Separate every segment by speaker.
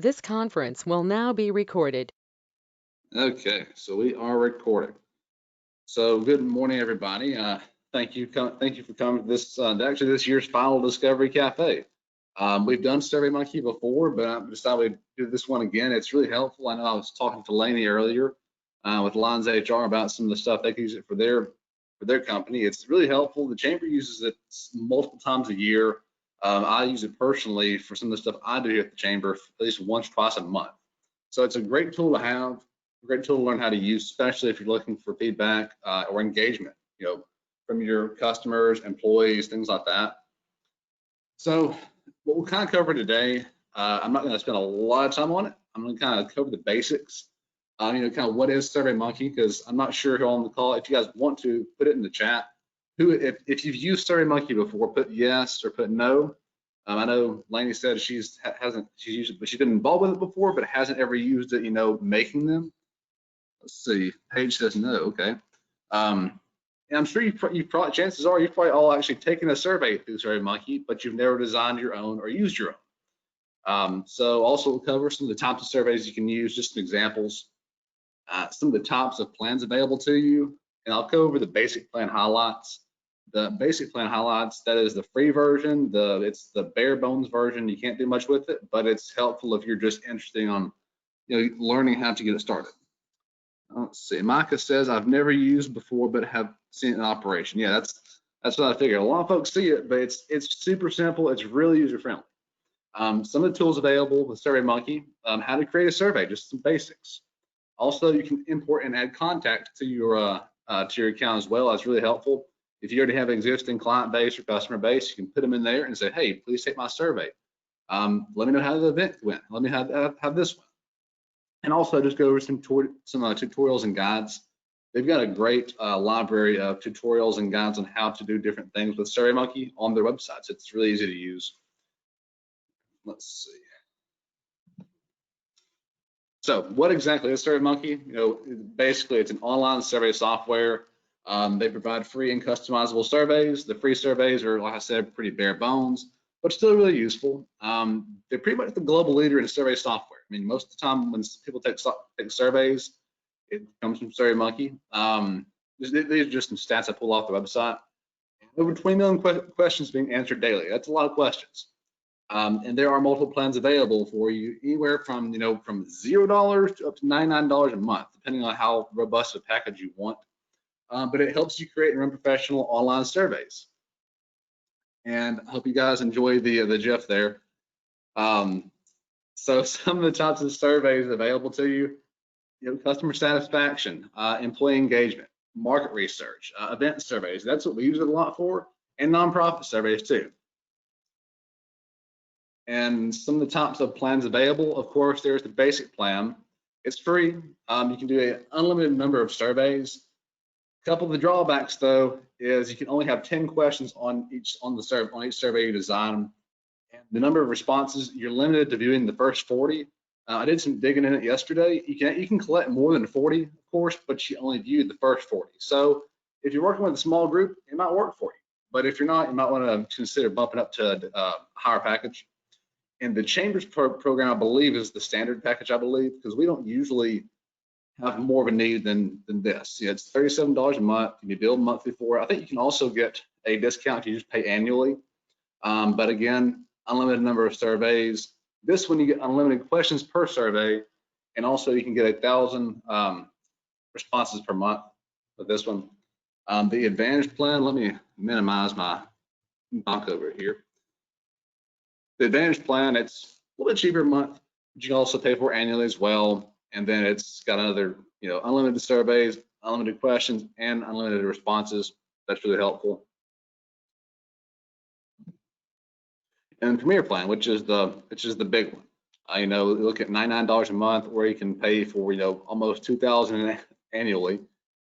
Speaker 1: This conference will now be recorded.
Speaker 2: Okay, so we are recording. So good morning, everybody. Thank you for coming to this actually this year's final Discovery Cafe. We've done SurveyMonkey before, but I decided we'd do this one again. It's really helpful. I know I was talking to Laney earlier with Lions HR about some of the stuff they can use it for their company. It's really helpful. The chamber uses it multiple times a year. I use it personally for some of the stuff I do here at the chamber at least once, twice a month. So it's a great tool to have. A great tool to learn how to use, especially if you're looking for feedback or engagement, from your customers, employees, things like that. So what we'll kind of cover today, I'm not going to spend a lot of time on it. I'm going to kind of cover the basics, kind of what is SurveyMonkey, because I'm not sure who on the call. If you guys want to put it in the chat, if you've used SurveyMonkey before, put yes or put no. I know Laney said she's used it, but she's been involved with it before, but hasn't ever used it, making them. Let's see. Paige says no. Okay. And I'm sure chances are you've probably all actually taken a survey through SurveyMonkey, but you've never designed your own or used your own. So also we'll cover some of the types of surveys you can use, just some examples, some of the types of plans available to you, and I'll go over the basic plan highlights. The basic plan highlights, that is the free version. It's the bare bones version. You can't do much with it, but it's helpful if you're just interested on learning how to get it started. Let's see. Micah says, I've never used before, but have seen it in operation. Yeah, that's what I figured. A lot of folks see it, but it's super simple. It's really user friendly. Some of the tools available with SurveyMonkey, how to create a survey, just some basics. Also, you can import and add contacts to your account as well. That's really helpful. If you already have an existing client base or customer base, you can put them in there and say, hey, please take my survey. Let me know how the event went. Let me have this one. And also just go over some tutorials and guides. They've got a great library of tutorials and guides on how to do different things with SurveyMonkey on their websites. It's really easy to use. Let's see. So what exactly is SurveyMonkey? Basically it's an online survey software. They provide free and customizable surveys. The free surveys are, like I said, pretty bare bones, but still really useful. They're pretty much the global leader in survey software. I mean, most of the time when people take surveys, it comes from SurveyMonkey. These are just some stats I pull off the website. Over 20 million questions being answered daily. That's a lot of questions. And there are multiple plans available for you, anywhere from from $0 to up to $99 a month, depending on how robust a package you want. But it helps you create and run professional online surveys. And I hope you guys enjoy the GIF there. So some of the types of surveys available to you, customer satisfaction, employee engagement, market research, event surveys. That's what we use it a lot for, and nonprofit surveys too. And some of the types of plans available, of course, there's the basic plan. It's free. You can do an unlimited number of surveys. A couple of the drawbacks, though, is you can only have 10 questions on each survey you design. And the number of responses, you're limited to viewing the first 40. I did some digging in it yesterday. You can collect more than 40, of course, but you only viewed the first 40. So if you're working with a small group, it might work for you. But if you're not, you might want to consider bumping up to a higher package. And the Chambers program, I believe, is the standard package, I believe, because we don't usually have more of a need than this. It's $37 a month. You bill monthly for it. I think you can also get a discount if you just pay annually. But again, unlimited number of surveys. This one you get unlimited questions per survey, and also you can get 1,000 responses per month with this one. The Advantage plan, let me minimize my dock over here. The Advantage plan, it's a little bit cheaper a month, but you can also pay for annually as well. And then it's got another, unlimited surveys, unlimited questions, and unlimited responses. That's really helpful. And Premier plan, which is the big one. Look at $99 a month, or you can pay for almost $2,000 annually.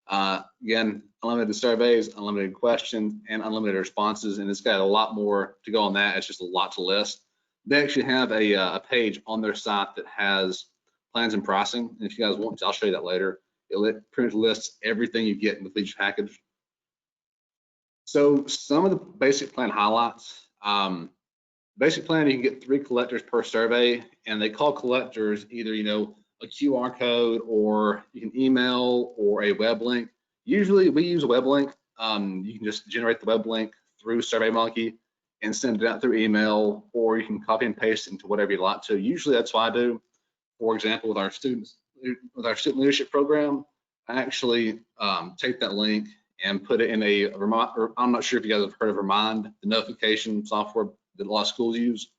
Speaker 2: Again, unlimited surveys, unlimited questions, and unlimited responses, and it's got a lot more to go on that. It's just a lot to list. They actually have a page on their site that has plans and pricing. And if you guys want to, I'll show you that later. It pretty much lists everything you get with each package. So some of the basic plan highlights. Basic plan, you can get 3 collectors per survey, and they call collectors either, a QR code, or you can email, or a web link. Usually we use a web link. You can just generate the web link through SurveyMonkey and send it out through email, or you can copy and paste into whatever you'd like to. Usually that's what I do. For example, with our student leadership program, I actually take that link and put it in a I'm not sure if you guys have heard of Remind, the notification software that a lot of schools use.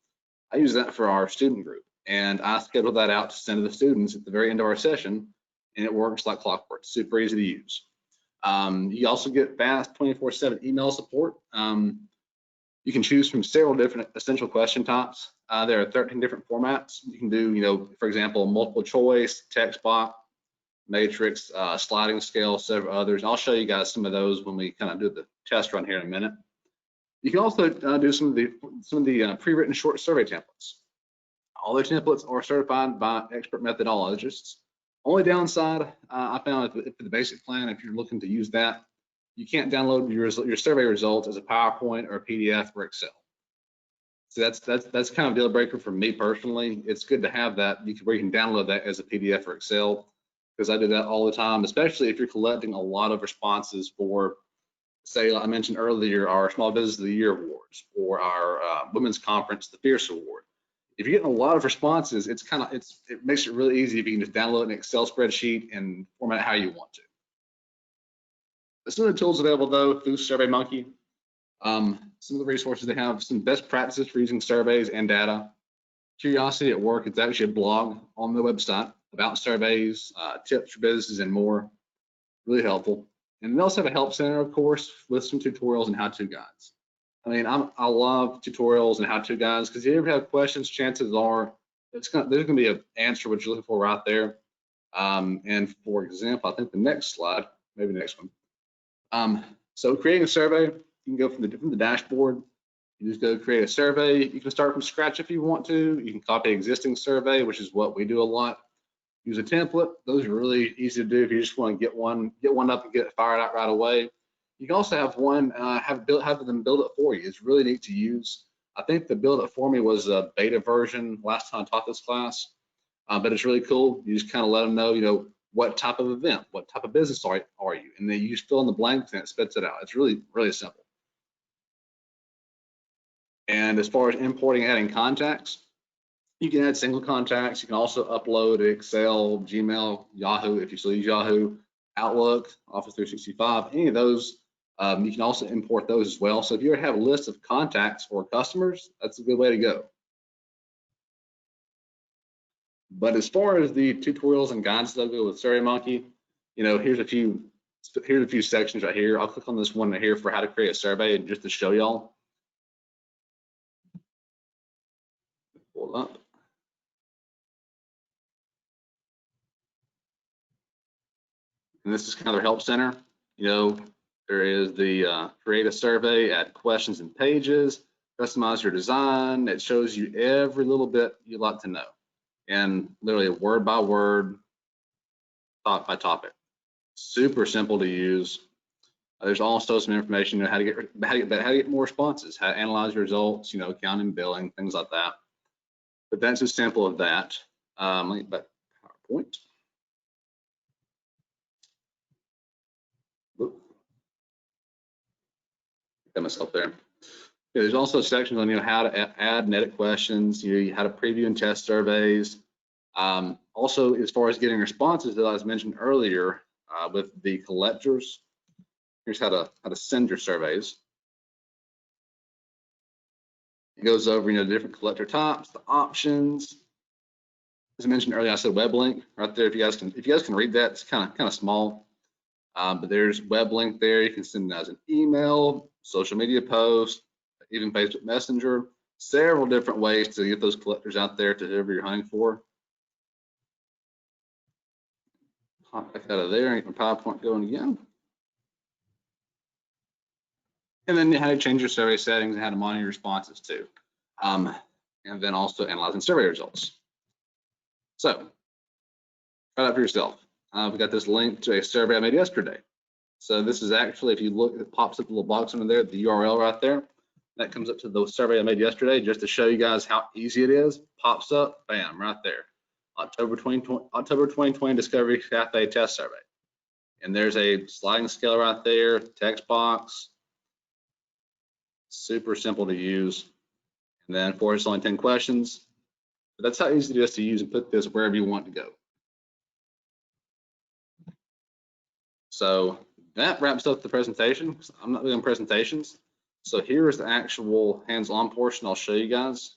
Speaker 2: I use that for our student group, and I schedule that out to send to the students at the very end of our session, and it works like clockwork. It's super easy to use. You also get fast 24/7 email support. You can choose from several different essential question types. There are 13 different formats. You can do, for example, multiple choice, text box, matrix, sliding scale, several others. I'll show you guys some of those when we kind of do the test run here in a minute. You can also do some of the pre-written short survey templates. All the templates are certified by expert methodologists. Only downside I found for the basic plan, if you're looking to use that, you can't download your survey results as a PowerPoint or a PDF or Excel. So that's kind of a deal breaker for me personally. It's good to have that where you can download that as a PDF or Excel, because I do that all the time, especially if you're collecting a lot of responses for, say, I mentioned earlier, our Small Business of the Year awards, or our Women's Conference, the Fierce Award. If you're getting a lot of responses, it makes it really easy if you can just download an Excel spreadsheet and format it how you want to. Some of the tools available though through SurveyMonkey, some of the resources, they have some best practices for using surveys and data. Curiosity at Work is actually a blog on the website about surveys, tips for businesses, and more. Really helpful. And they also have a help center, of course, with some tutorials and how-to guides. I mean, I love tutorials and how-to guides, because if you ever have questions, chances are there's going to be an answer what you're looking for right there. And for example, I think the next slide, maybe the next one. So creating a survey, you can go from the dashboard. You just go create a survey. You can start from scratch if you want to. You can copy an existing survey, which is what we do a lot. Use a template. Those are really easy to do if you just want to get one up and get it fired out right away. You can also have one have them build it for you. It's really neat to use. I think the build it for me was a beta version last time I taught this class, but it's really cool. You just kind of let them know, what type of event, what type of business are you, and then you just fill in the blanks and it spits it out. It's really, really simple. And as far as importing, adding contacts, you can add single contacts. You can also upload Excel, Gmail, Yahoo, if you still use Yahoo, Outlook, Office 365, any of those. You can also import those as well. So if you ever have a list of contacts or customers, that's a good way to go. But as far as the tutorials and guides that go with SurveyMonkey, here's a few sections right here. I'll click on this one right here for how to create a survey, and just to show y'all. Hold up. And this is kind of their help center. There is the create a survey, add questions and pages, customize your design. It shows you every little bit you'd like to know, and literally word by word, topic by topic. Super simple to use. There's also some information on how to get more responses, how to analyze your results, accounting, billing, things like that. But that's as simple as that. Let me get back to PowerPoint. Got myself there. There's also sections on how to add and edit questions, how to preview and test surveys. Also, as far as getting responses that I was mentioned earlier with the collectors, here's how to send your surveys. It goes over different collector types, the options. As I mentioned earlier, I said web link right there. If you guys can read that, it's kind of small, but there's web link there. You can send it as an email, social media post, even Facebook Messenger. Several different ways to get those collectors out there to whoever you're hunting for. Pop back out of there and get my PowerPoint going again. And then how to change your survey settings and how to monitor your responses too. And then also analyzing survey results. So try that for yourself. We got this link to a survey I made yesterday. So this is actually, if you look, it pops up a little box under there, the URL right there. That comes up to the survey I made yesterday just to show you guys how easy it is. Pops up, bam, right there. October 2020 Discovery Cafe Test Survey. And there's a sliding scale right there, text box. Super simple to use. And then for it's only 10 questions. But that's how easy it is to use and put this wherever you want to go. So that wraps up the presentation. I'm not doing presentations. So here's the actual hands-on portion I'll show you guys.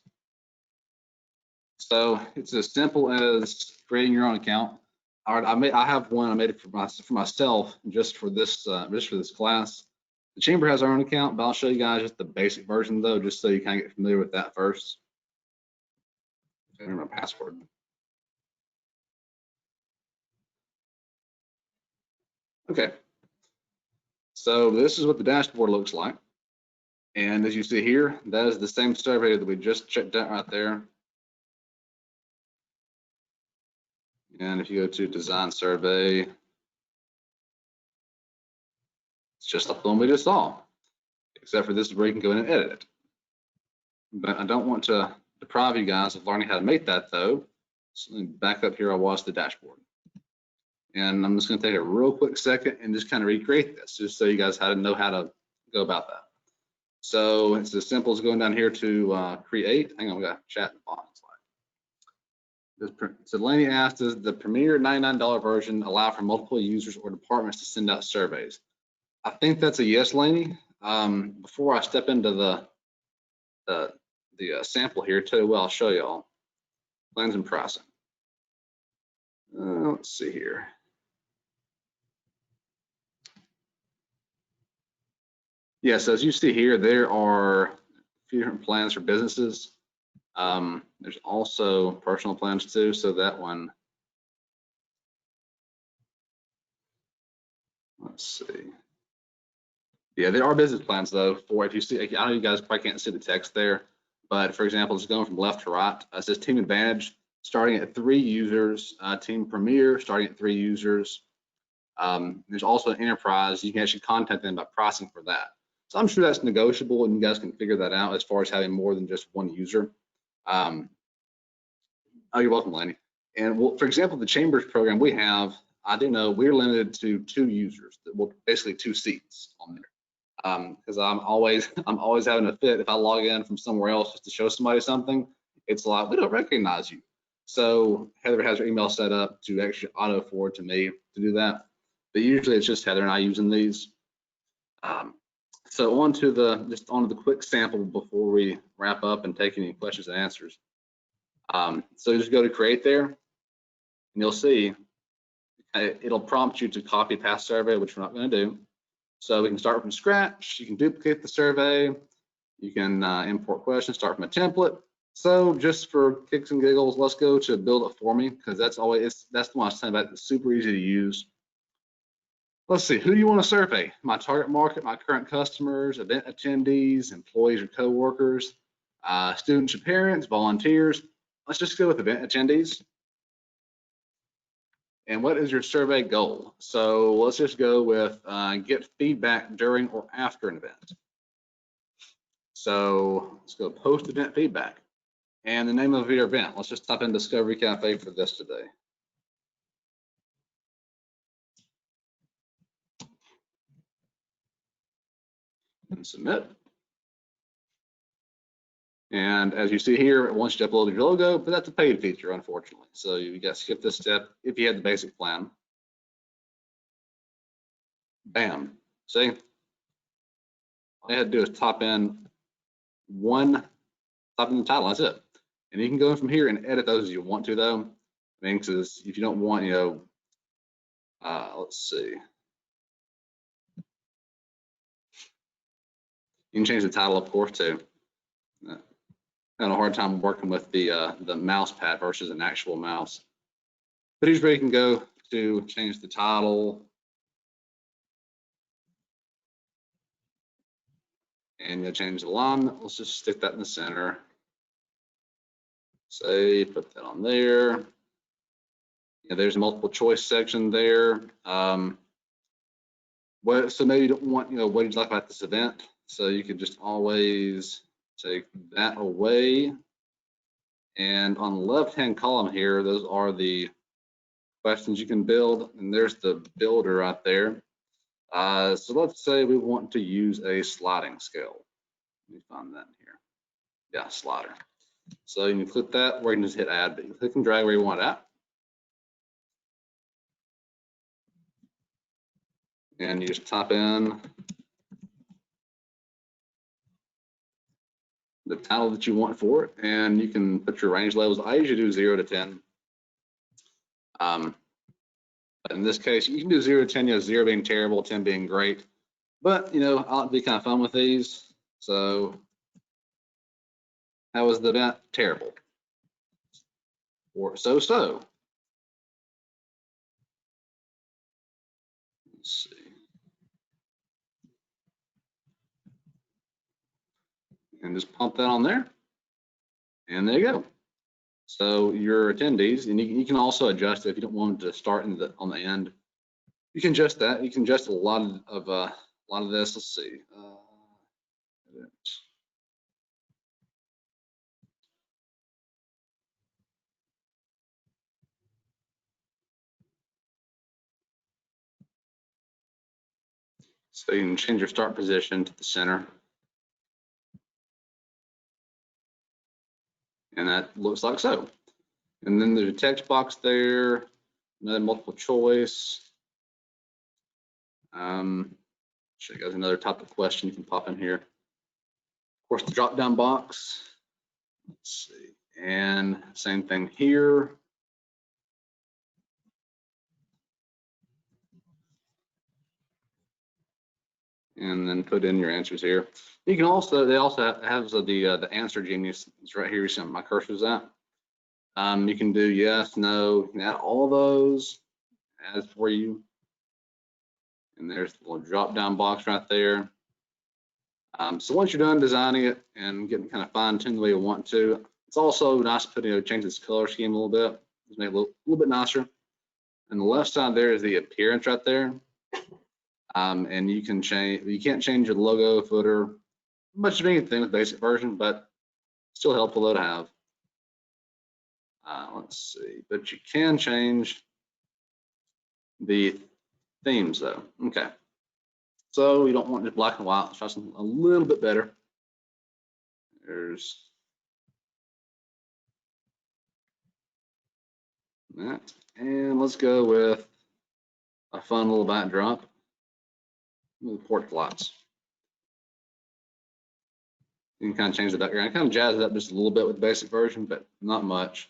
Speaker 2: So it's as simple as creating your own account. I have one I made it for myself just for this class. The chamber has our own account, but I'll show you guys just the basic version though, just so you kind of get familiar with that first. Enter my password. Okay. So this is what the dashboard looks like. And as you see here, that is the same survey that we just checked out right there. And if you go to design survey, it's just like the one we just saw, except for this is where you can go in and edit it. But I don't want to deprive you guys of learning how to make that though. So let me back up here, I'll watch the dashboard. And I'm just gonna take a real quick second and just kind of recreate this, just so you guys know how to go about that. So it's as simple as going down here to create. Hang on, we got chat in the bottom slide. So Laney asked, does the Premier $99 version allow for multiple users or departments to send out surveys? I think that's a yes, Laney. Before I step into the sample here, tell you what I'll show y'all. Plans and pricing. Let's see here. Yes, as you see here, there are a few different plans for businesses. There's also personal plans too, so that one, let's see. Yeah, there are business plans though, for if you see, I know you guys probably can't see the text there, but for example, it's going from left to right. It says Team Advantage starting at 3 users, Team Premier starting at 3 users. There's also an Enterprise. You can actually contact them about pricing for that. So I'm sure that's negotiable and you guys can figure that out as far as having more than just one user. Oh, you're welcome, Laney. And for example, the Chambers program we have, I do know we're limited to 2 users, well, basically 2 seats on there. Because I'm always having a fit if I log in from somewhere else just to show somebody something. It's like, we don't recognize you. So Heather has her email set up to actually auto forward to me to do that. But usually it's just Heather and I using these. So onto the quick sample before we wrap up and take any questions and answers. So just go to create there, and you'll see it'll prompt you to copy past survey, which we're not going to do. So we can start from scratch. You can duplicate the survey. You can import questions, start from a template. So just for kicks and giggles, let's go to build it for me, because that's the one I was saying about. It's super easy to use. Let's see, who do you want to survey? My target market, my current customers, event attendees, employees or coworkers, students or parents, volunteers. Let's just go with event attendees. And what is your survey goal? So let's just go with get feedback during or after an event. So let's go post event feedback. And the name of your event, let's just type in Discovery Cafe for this today. And submit. And as you see here, it wants you to upload your logo, but that's a paid feature, unfortunately. So you got to skip this step if you had the basic plan. Bam. See? All you had to do is type in the title, that's it. And you can go in from here and edit those as you want to, though. I mean, because if you don't want, let's see. You can change the title, of course, too. I had a hard time working with the mouse pad versus an actual mouse. But here's where you can go to change the title. And you'll change the alignment. Let's just stick that in the center. Say, put that on there. Yeah, there's a multiple choice section there. So maybe you don't want, what did you like about this event? So you could just always take that away. And on the left-hand column here, those are the questions you can build, and there's the builder right there. So let's say we want to use a sliding scale. Let me find that here. Yeah, slider. So you can click that, or you can just hit add, but you click and drag where you want it at. And you just type in the title that you want for it, and you can put your range levels. I usually do 0 to 10. In this case, you can do 0 to 10, you know, 0 being terrible, 10 being great. But, you know, I like to be kind of fun with these. So how was the event? Terrible. Or so-so. Let's see. And just pump that on there. And there you go. So your attendees, and you can also adjust it if you don't want them to start on the end. You can adjust that. You can adjust a lot of this. Let's see. So you can change your start position to the center. And that looks like so. And then there's a text box there, another multiple choice. Show you guys another type of question you can pop in here. Of course, the drop-down box. Let's see. And same thing here. And then put in your answers here. You can also, they also have the answer genius. It's right here. You see my cursor's at. You can do yes, no. You can add all those as for you. And there's the little drop-down box right there. So once you're done designing it and getting kind of fine-tuned the way you want to, it's also nice to put, you know, change this color scheme a little bit, just make it a little bit nicer. And the left side there is the appearance right there. And you can't change your logo, footer, much of anything with basic version, but still helpful though to have. Let's see, but you can change the themes though. Okay, so you don't want just black and white. Let's try something a little bit better. There's that, and let's go with a fun little backdrop. Move porch lights. You can kind of change the background, kind of jazz it up just a little bit with the basic version, but not much.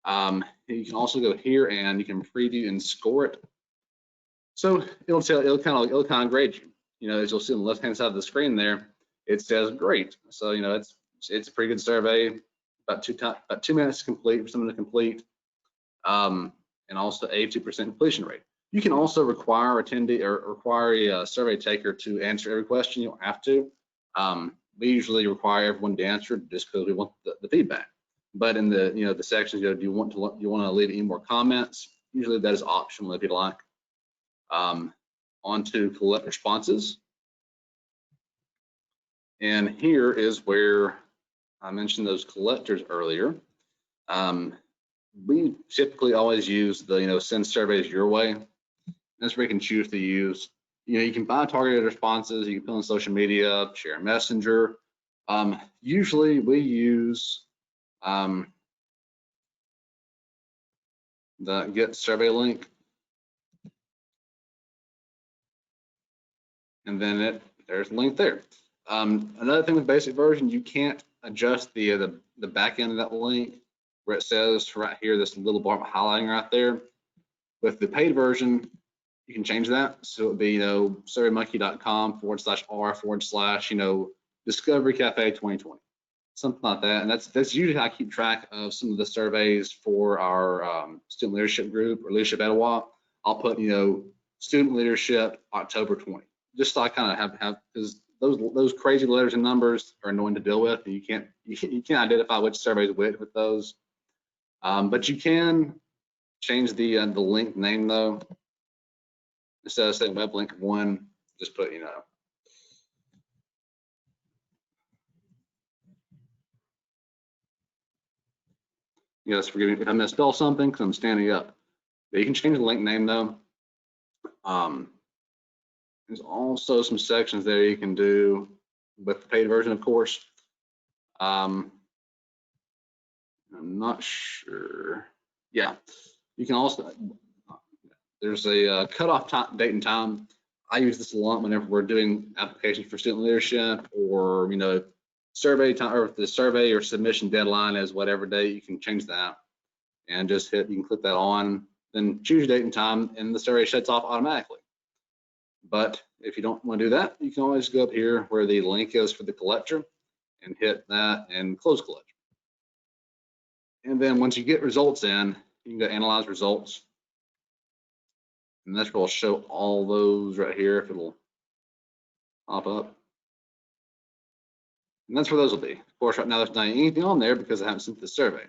Speaker 2: You can also go here and you can preview and score it. So it'll kind of grade you. You know, as you'll see on the left-hand side of the screen there, it says great. So you know it's a pretty good survey. About 2 minutes to complete for someone to complete, and also 82% completion rate. You can also require attendee or require a survey taker to answer every question. You don't have to. We usually require everyone to answer just because we want the feedback. But in the sections, do you want to leave any more comments? Usually that is optional if you'd like. On to collect responses. And here is where I mentioned those collectors earlier. We typically always use the send surveys your way. That's where you can choose to use. You can buy targeted responses. You can put on social media, share messenger. Usually we use the get survey link, and then there's a link there. Another thing with basic version, you can't adjust the back end of that link where it says right here, this little bar highlighting right there. With the paid version, you can change that. So it would be, SurveyMonkey.com/r/ Discovery Cafe 2020, something like that. And that's usually how I keep track of some of the surveys for our student leadership group or leadership Etowah. I'll put, student leadership October 20, just so I kind of have because those crazy letters and numbers are annoying to deal with, and you can't identify which surveys with those. But you can change the link name though. Instead of saying web link 1, just put Yes, forgive me if I misspell something because I'm standing up. But you can change the link name though. There's also some sections there you can do with the paid version, of course. I'm not sure. Yeah, you can also, there's a cutoff date and time. I use this a lot whenever we're doing applications for student leadership, or survey time, or if the survey or submission deadline is whatever date, you can change that and just hit, you can click that on, then choose your date and time, and the survey shuts off automatically. But if you don't want to do that, you can always go up here where the link is for the collector and hit that and close collector. And then once you get results in, you can go analyze results. And that's where I'll show all those right here if it'll pop up. And that's where those will be. Of course, right now there's not anything on there because I haven't sent the survey.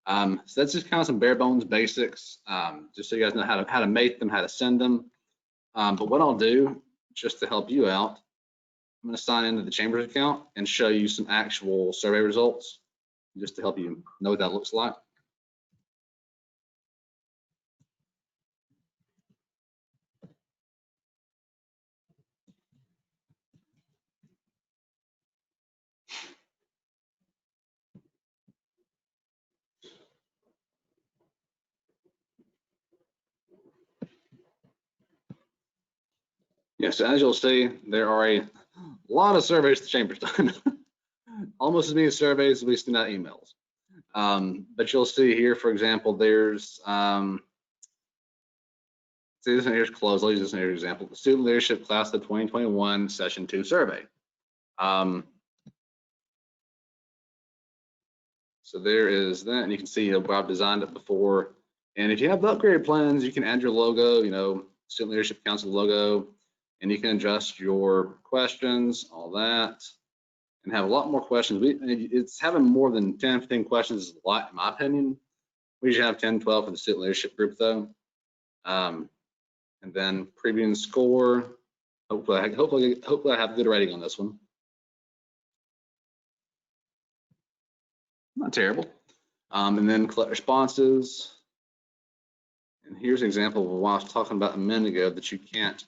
Speaker 2: So that's just kind of some bare bones basics, just so you guys know how to make them, how to send them. But what I'll do, just to help you out, I'm going to sign into the Chambers account and show you some actual survey results, just to help you know what that looks like. Yes, as you'll see, there are a lot of surveys the Chamber's done. Almost as many surveys as we send out emails. But you'll see here, for example, there's, see this one here's closed. I'll use this one here example. The Student Leadership Class of 2021 Session 2 survey. So there is that, and you can see where I've designed it before. And if you have the upgraded plans, you can add your logo, Student Leadership Council logo, and you can adjust your questions, all that, and have a lot more questions. It's having more than 10, 15 questions is a lot, in my opinion. We usually have 10, 12 for the student leadership group, though. And then preview and score. Hopefully I have a good rating on this one. Not terrible. And then collect responses. And here's an example of what I was talking about a minute ago, that you can't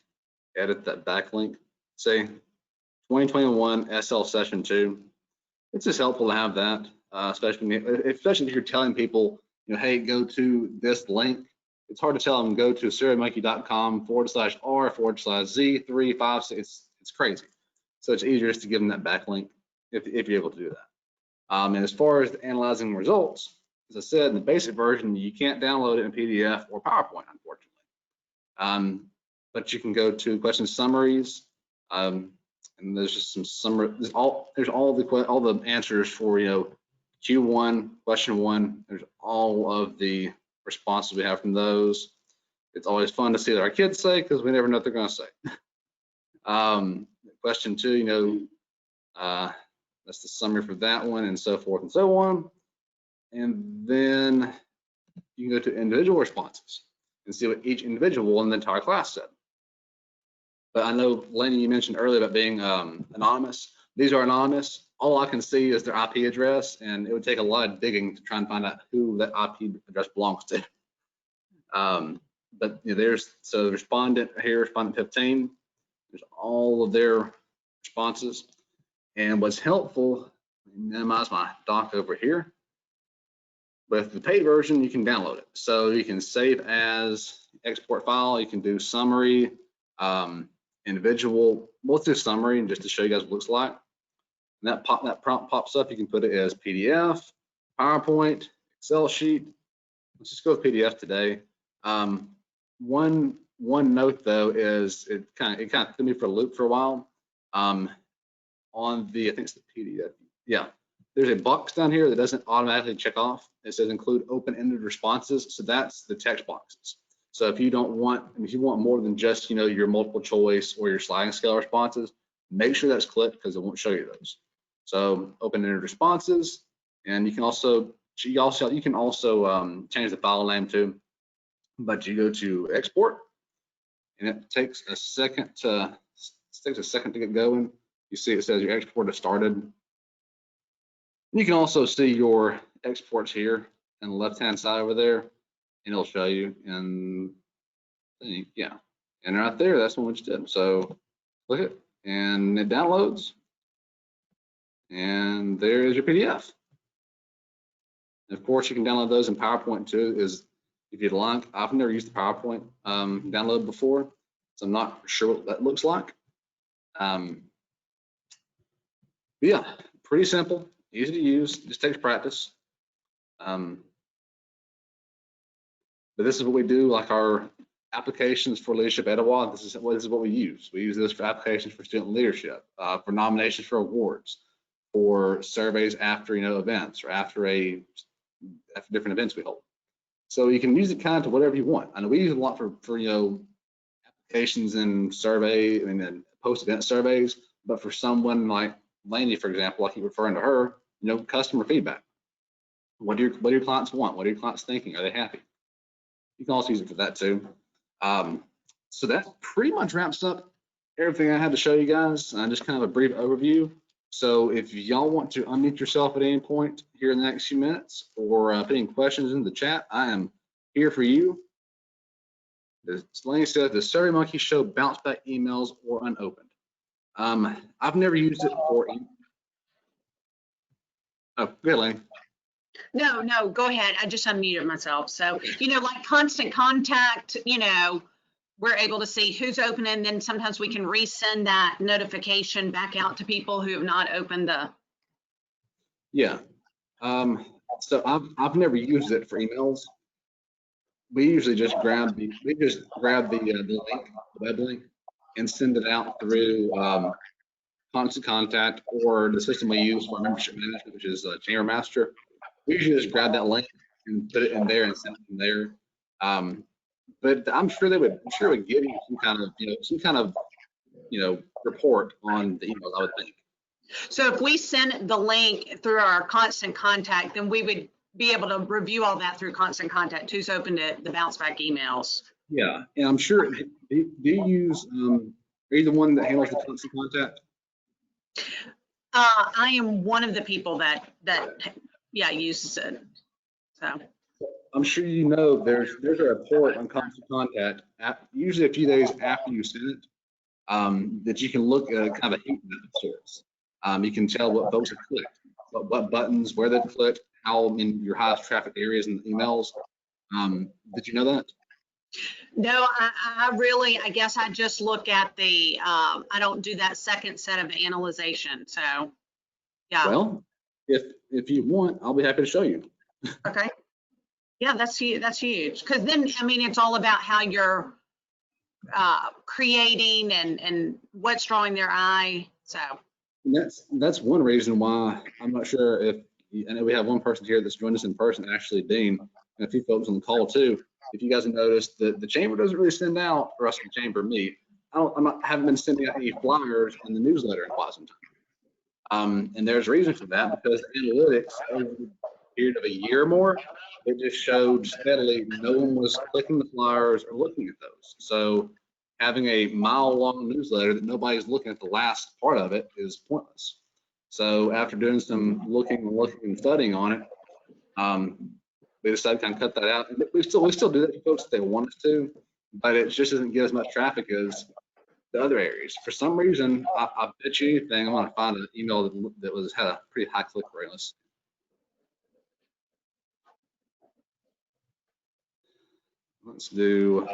Speaker 2: edit that backlink. Say 2021 SL Session 2. It's just helpful to have that, especially if you're telling people, hey, go to this link. It's hard to tell them go to SurveyMonkey.com/R/Z356. It's crazy. So it's easier just to give them that backlink if you're able to do that. And as far as analyzing results, as I said, in the basic version, you can't download it in PDF or PowerPoint, unfortunately. But you can go to question summaries, and there's just some summary. There's all the answers for Q1, question 1. There's all of the responses we have from those. It's always fun to see what our kids say because we never know what they're going to say. Question 2, that's the summary for that one, and so forth and so on. And then you can go to individual responses and see what each individual in the entire class said. But I know, Lenny, you mentioned earlier about being anonymous. These are anonymous. All I can see is their IP address, and it would take a lot of digging to try and find out who that IP address belongs to. But there's the respondent here, respondent 15. There's all of their responses. And what's helpful, minimize my doc over here. With the paid version, you can download it. So you can save as export file. You can do summary, individual. Let's do summary just to show you guys what it looks like. And that prompt pops up. You can put it as PDF, PowerPoint, Excel sheet. Let's just go with PDF today. One note though is it kind of threw me for a loop for a while. On the, I think it's the PDF. Yeah, there's a box down here that doesn't automatically check off. It says include open-ended responses. So that's the text boxes. So if you want more than just your multiple choice or your sliding scale responses, make sure that's clicked because it won't show you those. So open-ended responses, and you can also change the file name too. But you go to export, and it takes a second to get going. You see it says your export has started. You can also see your exports here. and the left-hand side over there, and it'll show you. And yeah, and right there, that's what we just did. So click it, and it downloads, and there is your PDF. And of course, you can download those in PowerPoint too. If you'd like, I've never used the PowerPoint download before, so I'm not sure what that looks like. But yeah, pretty simple, easy to use, just takes practice. But this is what we do, like our applications for leadership at Etowah. This is what we use. We use this for applications for student leadership, for nominations for awards, for surveys after events, or after different events we hold. So you can use it kind of to whatever you want. I know we use it a lot for applications and then post-event surveys, but for someone like Laney, for example, I keep referring to her, customer feedback. What do your clients want? What are your clients thinking? Are they happy? You can also use it for that too. So that pretty much wraps up everything I had to show you guys. Just kind of a brief overview. So if y'all want to unmute yourself at any point here in the next few minutes, or put any questions in the chat, I am here for you. As Laney said, the SurveyMonkey show bounce back emails or unopened. I've never used it for. Oh, go ahead, Laney.
Speaker 3: No, go ahead. I just unmuted myself. So, like constant contact, we're able to see who's open, and then sometimes we can resend that notification back out to people who have not opened the.
Speaker 2: Yeah. So I've never used it for emails. We usually just grab the link, the web link, and send it out through constant contact, or the system we use for membership management, which is Chamber Master. We usually just grab that link and put it in there and send it from there. But I'm sure it would give you some kind of report on the emails, I would think.
Speaker 3: So if we send the link through our constant contact, then we would be able to review all that through constant contact. Who's opened the bounce back emails?
Speaker 2: Yeah, and I'm sure. Do you use? Are you the one that handles the constant contact?
Speaker 3: I am one of the people that uses it. So.
Speaker 2: I'm sure there's a report on constant contact usually a few days after you send it, that you can look at kind of a heat map of sorts. You can tell what folks have clicked, what buttons, where they've clicked, how in your highest traffic areas in the emails. Did you know that?
Speaker 3: No, I guess I just look at the, I don't do that second set of analyzation. So, yeah.
Speaker 2: Well, if you want, I'll be happy to show you.
Speaker 3: Okay. Yeah, that's huge. Because then, it's all about how you're creating and what's drawing their eye. So.
Speaker 2: And that's one reason why I'm not sure if, I know we have one person here that's joined us in person, actually Dean, and a few folks on the call too. If you guys have noticed that the chamber doesn't really send out, or us in the chamber, me, haven't been sending out any flyers in the newsletter in quite some time. And there's a reason for that, because analytics over the period of a year or more, it just showed steadily no one was clicking the flyers or looking at those. So having a mile-long newsletter that nobody's looking at the last part of it is pointless. So after doing some looking and studying on it, we decided to kind of cut that out. And we still do that for folks if they want us to, but it just doesn't get as much traffic as the other areas. For some reason, I bet you anything, I'm going to find an email that had a pretty high click rate. Let's do.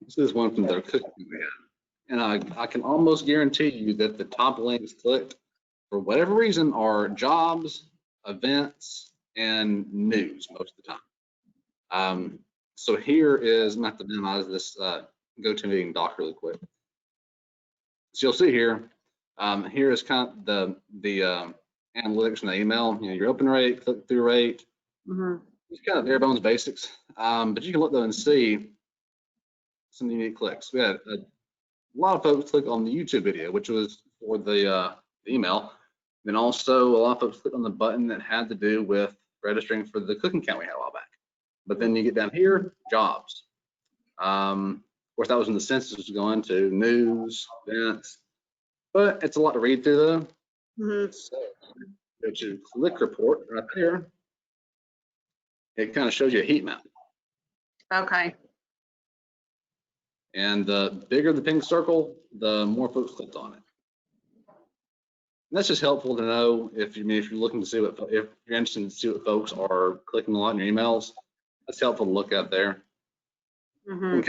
Speaker 2: This is one from their cooking we had. And I can almost guarantee you that the top links clicked, for whatever reason, are jobs, events, and news most of the time. So here is, I'm going to have to minimize this GoToMeeting doc really quick. So you'll see here, here is kind of the analytics from the email. Your open rate, click-through rate.
Speaker 3: Mm-hmm.
Speaker 2: It's kind of bare bones basics, but you can look though and see some unique clicks. We had a lot of folks click on the YouTube video, which was for the email. Then also a lot of folks click on the button that had to do with registering for the cooking camp we had a while back. But then you get down here, jobs. Of course, that was when the census was going to news, events, but it's a lot to read through though.
Speaker 3: Mhm.
Speaker 2: So go to click report right there. It kind of shows you a heat map.
Speaker 3: Okay.
Speaker 2: And the bigger the pink circle, the more folks clicked on it. And that's just helpful to know if you're looking to see if you're interested to see what folks are clicking a lot in your emails. That's helpful to look at there.
Speaker 3: Mhm.
Speaker 2: And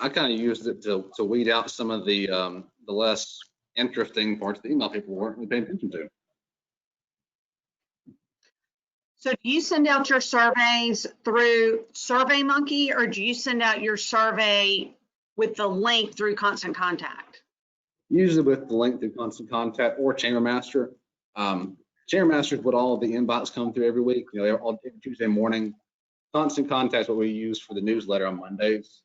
Speaker 2: I kind of used it to weed out some of the less interesting parts of the email people weren't really paying attention to.
Speaker 3: So do you send out your surveys through SurveyMonkey, or do you send out your survey with the link through Constant Contact?
Speaker 2: Usually with the link through Constant Contact or Chamber Master. Chamber Master is what all the inbox come through every week. You know, every Tuesday morning. Constant Contact is what we use for the newsletter on Mondays.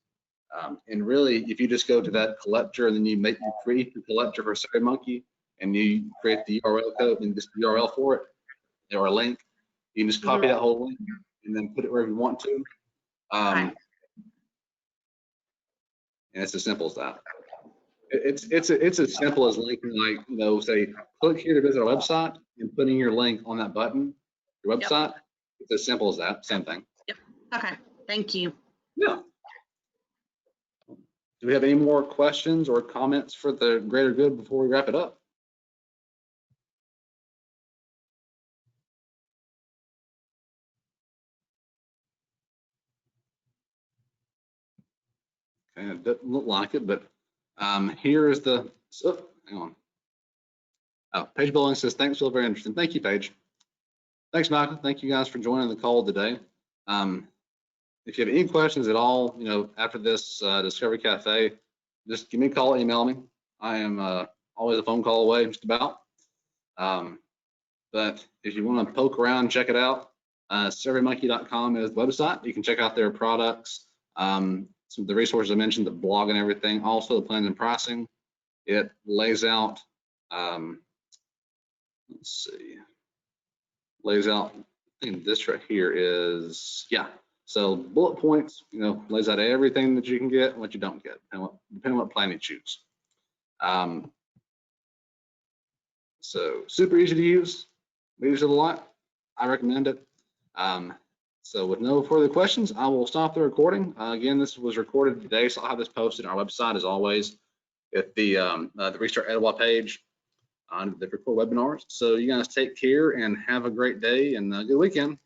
Speaker 2: And really, if you just go to that collector and then you create the collector for SurveyMonkey and you create the URL code and just the URL for it or a link, you can just copy that whole link and then put it wherever you want to.
Speaker 3: Right.
Speaker 2: And it's as simple as that. It's as simple as linking, like, you know, say, click here to visit our website and putting your link on that button, your website. Yep. It's as simple as that, same thing.
Speaker 3: Yep. Okay, thank you.
Speaker 2: Yeah. Do we have any more questions or comments for the greater good before we wrap it up? Okay, it doesn't look like it, but here is the, so, hang on. Oh, Paige Bowling says, thanks, Phil, very interesting. Thank you, Paige. Thanks, Michael. Thank you guys for joining the call today. If you have any questions at all, you know, after this Discovery Cafe, just give me a call, email me. I am always a phone call away, just about. But if you want to poke around, check it out. SurveyMonkey.com is the website. You can check out their products, some of the resources I mentioned, the blog and everything. Also, the plans and pricing. It lays out. Let's see. Lays out. I think this right here is, yeah. So bullet points, you know, lays out everything that you can get and what you don't get, depending on what plan you choose. So super easy to use. We use it a lot. I recommend it. So with no further questions, I will stop the recording. Again, this was recorded today, so I'll have this posted on our website as always at the Restart Etowah page on the record webinars. So you guys take care and have a great day and a good weekend.